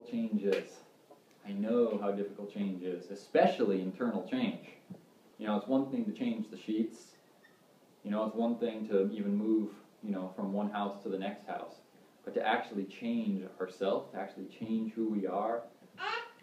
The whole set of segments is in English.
difficult change is. I know how difficult change is, especially internal change. You know, it's one thing to change the sheets. You know, it's one thing to even move, you know, from one house to the next house. But to actually change ourselves, to actually change who we are,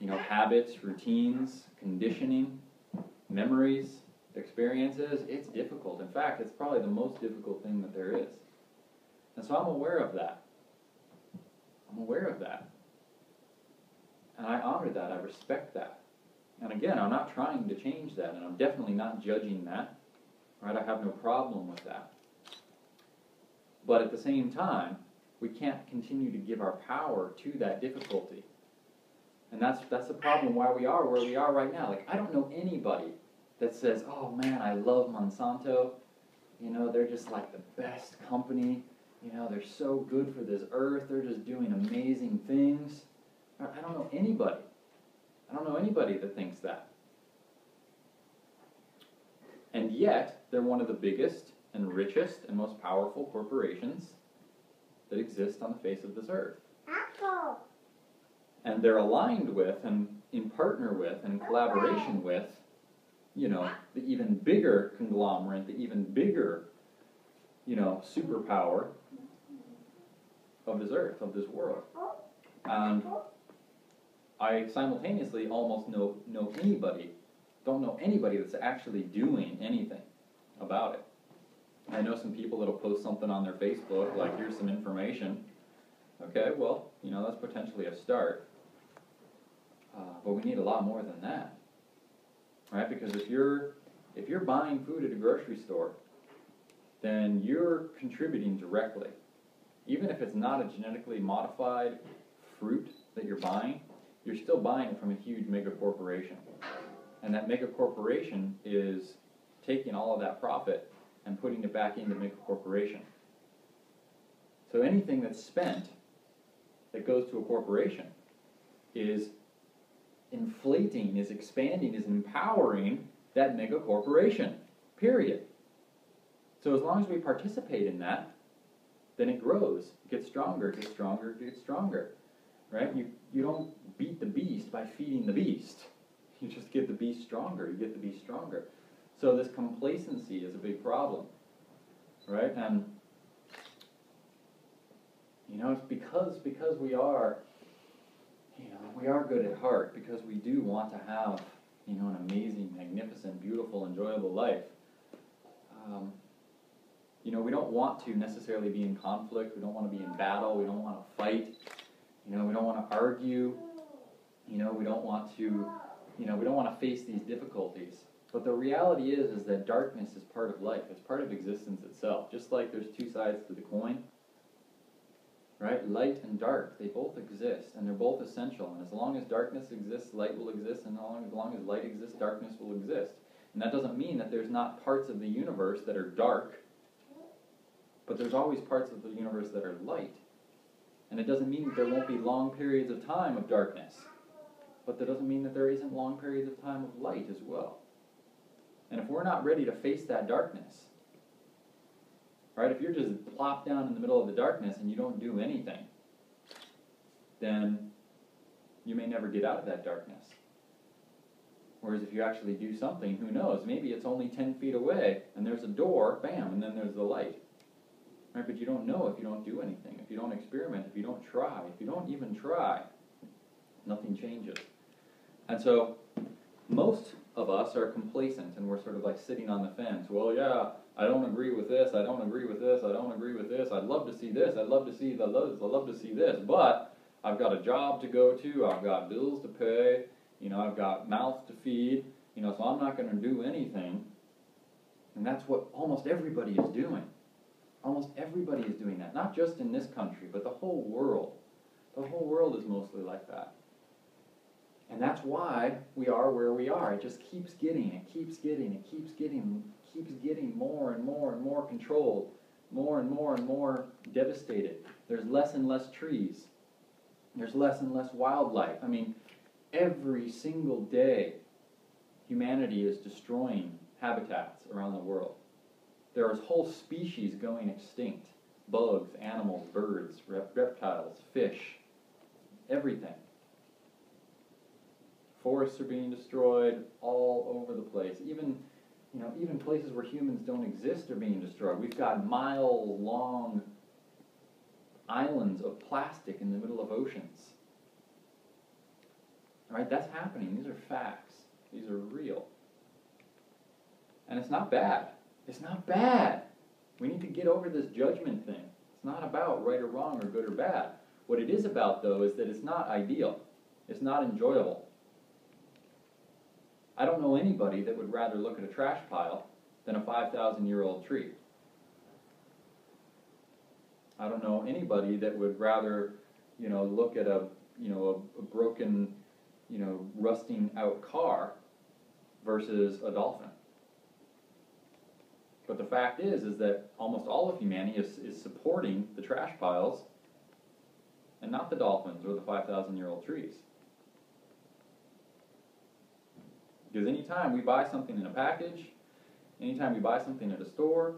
you know, habits, routines, conditioning, memories, experiences, it's difficult. In fact, it's probably the most difficult thing that there is. And so I'm aware of that. I'm aware of that. And I honor that. I respect that. And again, I'm not trying to change that, and I'm definitely not judging that. Right? I have no problem with that. But at the same time, we can't continue to give our power to that difficulty. And that's the problem why we are where we are right now. Like, I don't know anybody that says, oh man, I love Monsanto. You know, they're just like the best company. You know, they're so good for this earth. They're just doing amazing things. I don't know anybody. I don't know anybody that thinks that. And yet, they're one of the biggest and richest and most powerful corporations that exist on the face of this earth. Apple. And they're aligned with and in partner with and collaboration with, you know, the even bigger conglomerate, the even bigger, you know, superpower of this earth, of this world. And I simultaneously almost don't know anybody that's actually doing anything about it. I know some people that'll post something on their Facebook, like, here's some information. Okay, well, you know, that's potentially a start. But we need a lot more than that. Right? Because if you're buying food at a grocery store, then you're contributing directly. Even if it's not a genetically modified fruit that you're buying, you're still buying it from a huge mega corporation. And that mega corporation is taking all of that profit and putting it back into mega corporation. So anything that's spent that goes to a corporation is inflating, is expanding, is empowering that mega corporation, period. So as long as we participate in that, then it grows, it gets stronger, it gets stronger, it gets stronger. Right? You don't beat the beast by feeding the beast. You just get the beast stronger, you get the beast stronger. So this complacency is a big problem. Right? And you know, it's because we are, you know, we are good at heart, because we do want to have, you know, an amazing, magnificent, beautiful, enjoyable life. You know, we don't want to necessarily be in conflict. We don't want to be in battle. We don't want to fight. You know, we don't want to argue. You know, we don't want to, you know, we don't want to face these difficulties. But the reality is that darkness is part of life. It's part of existence itself. Just like there's two sides to the coin. Right? Light and dark, they both exist, and they're both essential. And as long as darkness exists, light will exist, and as long as light exists, darkness will exist. And that doesn't mean that there's not parts of the universe that are dark, but there's always parts of the universe that are light. And it doesn't mean that there won't be long periods of time of darkness, but that doesn't mean that there isn't long periods of time of light as well. And if we're not ready to face that darkness, right, if you're just plopped down in the middle of the darkness and you don't do anything, then you may never get out of that darkness. Whereas if you actually do something, who knows, maybe it's only 10 feet away and there's a door, bam, and then there's the light. Right? But you don't know if you don't do anything, if you don't experiment, if you don't try, if you don't even try, nothing changes. And so most of us are complacent, and we're sort of like sitting on the fence. Well, yeah, I don't agree with this, I don't agree with this, I don't agree with this, I'd love to see this, I'd love to see I'd love to see this, but I've got a job to go to, I've got bills to pay, you know, I've got mouths to feed, you know, so I'm not going to do anything. And that's what almost everybody is doing. Almost everybody is doing that, not just in this country, but the whole world. The whole world is mostly like that. And that's why we are where we are. It just keeps getting more and more and more controlled, more and more devastated. There's less and less trees. There's less and less wildlife. I mean, every single day, humanity is destroying habitats around the world. There is whole species going extinct. Bugs, animals, birds, reptiles, fish, everything. forests are being destroyed all over the place. Even, even places where humans don't exist are being destroyed. We've got mile-long islands of plastic in the middle of oceans. All right, that's happening. These are facts. These are real. And it's not bad. It's not bad. We need to get over this judgment thing. It's not about right or wrong or good or bad. What it is about, though, is that it's not ideal. It's not enjoyable. I don't know anybody that would rather look at a trash pile than a 5,000-year-old tree. I don't know anybody that would rather, look at a broken, rusting out car versus a dolphin. But the fact is that almost all of humanity is supporting the trash piles and not the dolphins or the 5,000-year-old trees. Because anytime we buy something in a package, anytime we buy something at a store,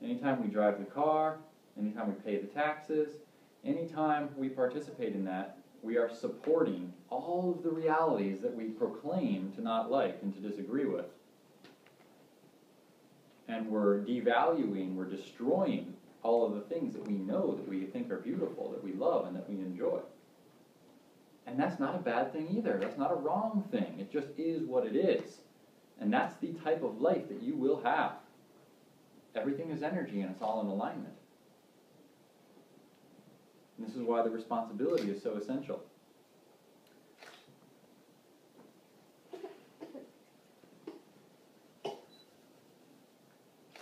anytime we drive the car, anytime we pay the taxes, anytime we participate in that, we are supporting all of the realities that we proclaim to not like and to disagree with. And we're devaluing, we're destroying all of the things that we know, that we think are beautiful, that we love, and that we enjoy. And that's not a bad thing either. That's not a wrong thing. It just is what it is. And that's the type of life that you will have. Everything is energy and it's all in alignment. And this is why the responsibility is so essential.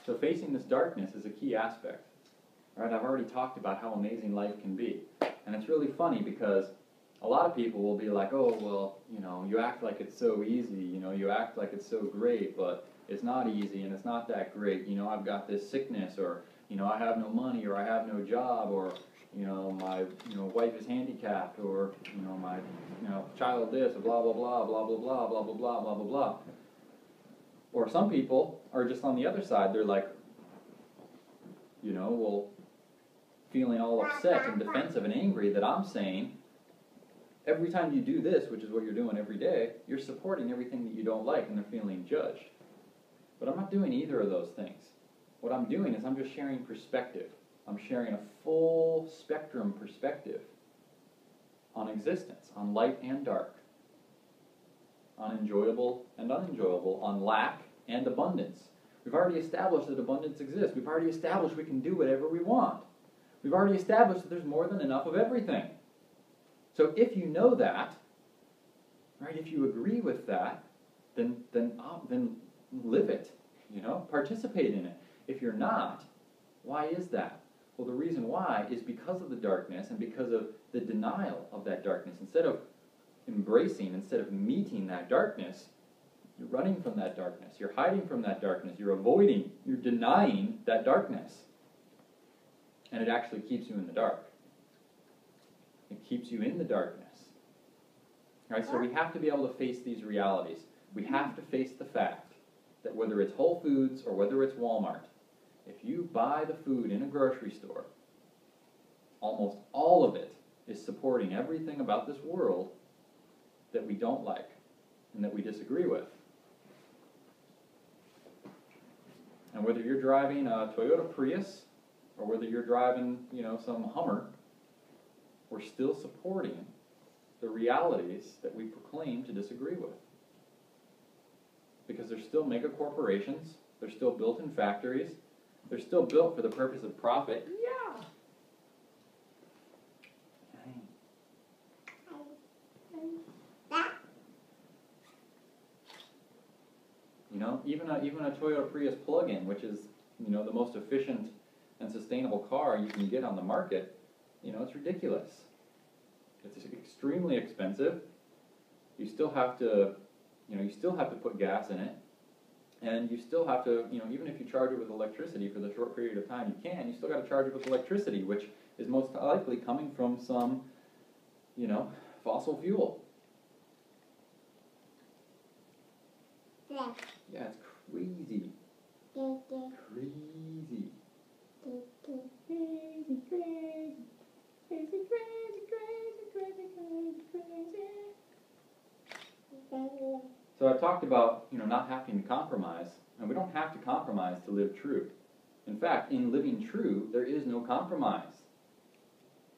So facing this darkness is a key aspect. Right? I've already talked about how amazing life can be. And it's really funny because a lot of people will be like, oh, well, you act like it's so easy, you act like it's so great, but it's not easy and it's not that great. I've got this sickness, or, I have no money, or I have no job, or, my, wife is handicapped, or, my, child this, blah, blah, blah, blah, blah, blah, blah, blah, blah, blah, blah, blah. Or some people are just on the other side. They're like, well, feeling all upset and defensive and angry that I'm saying, every time you do this, which is what you're doing every day, you're supporting everything that you don't like, and they're feeling judged. But I'm not doing either of those things. What I'm doing is I'm just sharing perspective. I'm sharing a full spectrum perspective on existence, on light and dark, on enjoyable and unenjoyable, on lack and abundance. We've already established that abundance exists. We've already established we can do whatever we want. We've already established that there's more than enough of everything. So if you know that, right, if you agree with that, then live it, participate in it. If you're not, why is that? Well, the reason why is because of the darkness and because of the denial of that darkness. Instead of embracing, instead of meeting that darkness, you're running from that darkness. You're hiding from that darkness. You're avoiding, you're denying that darkness. And it actually keeps you in the dark. It keeps you in the darkness. All right, so we have to be able to face these realities. We have to face the fact that whether it's Whole Foods or whether it's Walmart, if you buy the food in a grocery store, almost all of it is supporting everything about this world that we don't like and that we disagree with. And whether you're driving a Toyota Prius or whether you're driving, some Hummer, we're still supporting the realities that we proclaim to disagree with. Because they're still mega corporations, they're still built in factories, they're still built for the purpose of profit. Yeah. Even a Toyota Prius plug-in, which is, the most efficient and sustainable car you can get on the market, it's ridiculous. It's extremely expensive. You still have to, put gas in it. And you still have to, even if you charge it with electricity for the short period of time you still got to charge it with electricity, which is most likely coming from some, fossil fuel. Yeah, it's crazy. Crazy. So I've talked about, not having to compromise, and we don't have to compromise to live true. In fact, in living true, there is no compromise.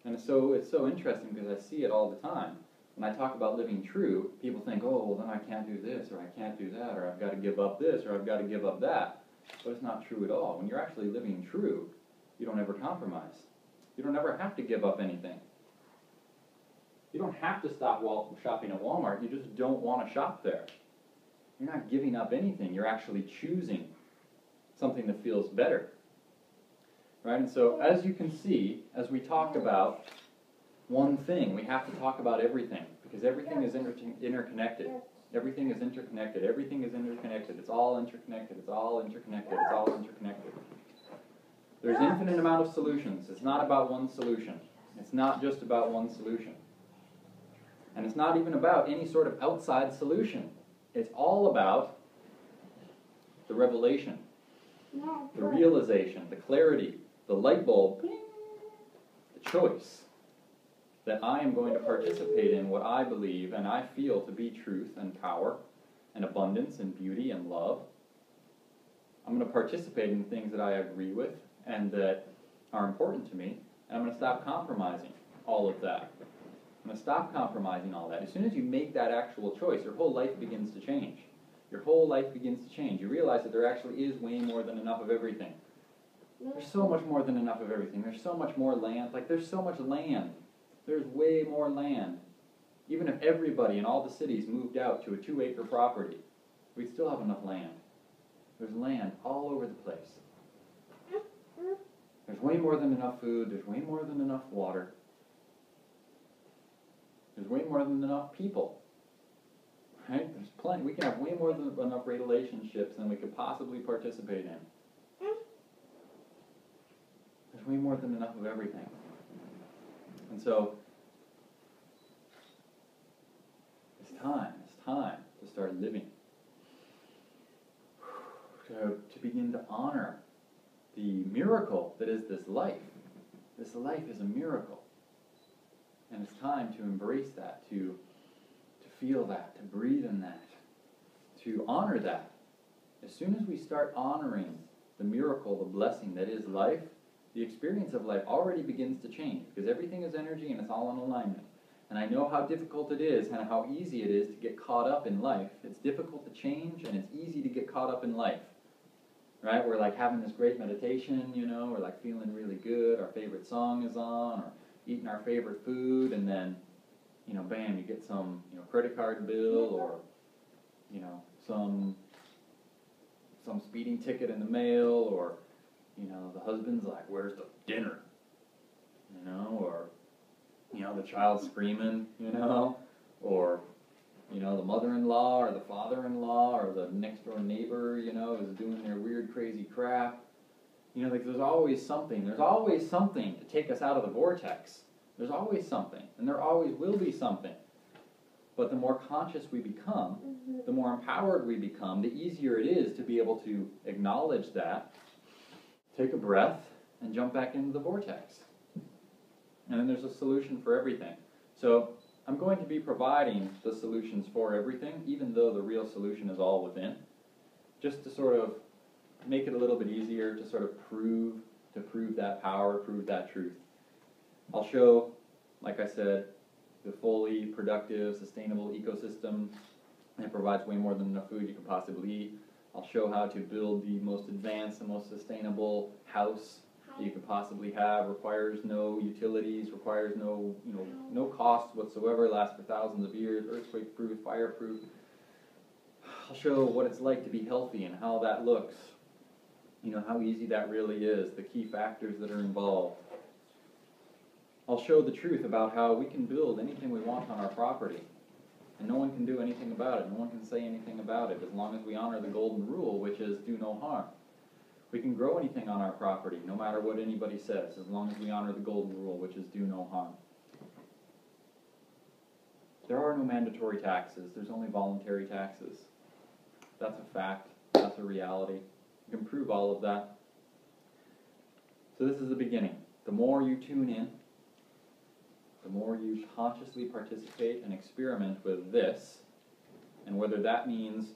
And it's so interesting because I see it all the time. When I talk about living true, people think, oh, well, then I can't do this, or I can't do that, or I've got to give up this, or I've got to give up that. But it's not true at all. When you're actually living true, you don't ever compromise. You don't ever have to give up anything. You don't have to stop shopping at Walmart. You just don't want to shop there. You're not giving up anything. You're actually choosing something that feels better. Right? And so, as you can see, as we talk about one thing, we have to talk about everything, because everything is interconnected. Everything is interconnected. Everything is interconnected. It's all interconnected. It's all interconnected. It's all interconnected. There's infinite amount of solutions. It's not about one solution. It's not just about one solution. And it's not even about any sort of outside solution. It's all about the revelation, the realization, the clarity, the light bulb, the choice that I am going to participate in what I believe and I feel to be truth and power and abundance and beauty and love. I'm going to participate in things that I agree with and that are important to me, and I'm going to stop compromising all of that. I'm going to stop compromising all that. As soon as you make that actual choice, your whole life begins to change. Your whole life begins to change. You realize that there actually is way more than enough of everything. There's so much more than enough of everything. There's so much more land. Like, there's so much land. There's way more land. Even if everybody in all the cities moved out to a 2-acre property, we'd still have enough land. There's land all over the place. There's way more than enough food. There's way more than enough water. There's way more than enough people. Right? There's plenty. We can have way more than enough relationships than we could possibly participate in. There's way more than enough of everything. And so, it's time to start living. To begin to honor the miracle that is this life. This life is a miracle. And it's time to embrace that, to feel that, to breathe in that, to honor that. As soon as we start honoring the miracle, the blessing that is life, the experience of life already begins to change, because everything is energy and it's all in alignment. And I know how difficult it is and how easy it is to get caught up in life. It's difficult to change and it's easy to get caught up in life. Right? We're like having this great meditation, we're like feeling really good, our favorite song is on, or eating our favorite food, and then, bam, you get some, credit card bill, or, some speeding ticket in the mail, or, the husband's like, where's the dinner? Or, the child screaming, or, the mother-in-law or the father-in-law or the next-door neighbor, is doing their weird, crazy crap. There's always something. There's always something to take us out of the vortex. There's always something, and there always will be something. But the more conscious we become, the more empowered we become, the easier it is to be able to acknowledge that, take a breath, and jump back into the vortex. And then there's a solution for everything. So I'm going to be providing the solutions for everything, even though the real solution is all within, just to sort of make it a little bit easier to sort of prove that power, prove that truth. I'll show, like I said, the fully productive, sustainable ecosystem that provides way more than enough food you can possibly eat. I'll show how to build the most advanced and most sustainable house that you could possibly have, requires no utilities, requires no cost whatsoever, lasts for thousands of years, earthquake-proof, fire-proof. I'll show what it's like to be healthy and how that looks, how easy that really is, the key factors that are involved. I'll show the truth about how we can build anything we want on our property, and no one can do anything about it, no one can say anything about it, as long as we honor the golden rule, which is do no harm. We can grow anything on our property, no matter what anybody says, as long as we honor the golden rule, which is do no harm. There are no mandatory taxes. There's only voluntary taxes. That's a fact. That's a reality. You can prove all of that. So this is the beginning. The more you tune in, the more you consciously participate and experiment with this, And whether that means,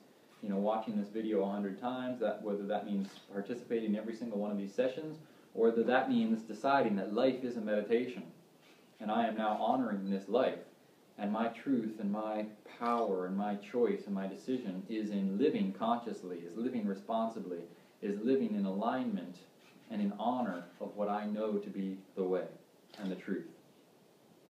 watching this video 100 times, whether that means participating in every single one of these sessions, or whether that means deciding that life is a meditation, and I am now honoring this life, and my truth and my power and my choice and my decision is in living consciously, is living responsibly, is living in alignment and in honor of what I know to be the way and the truth.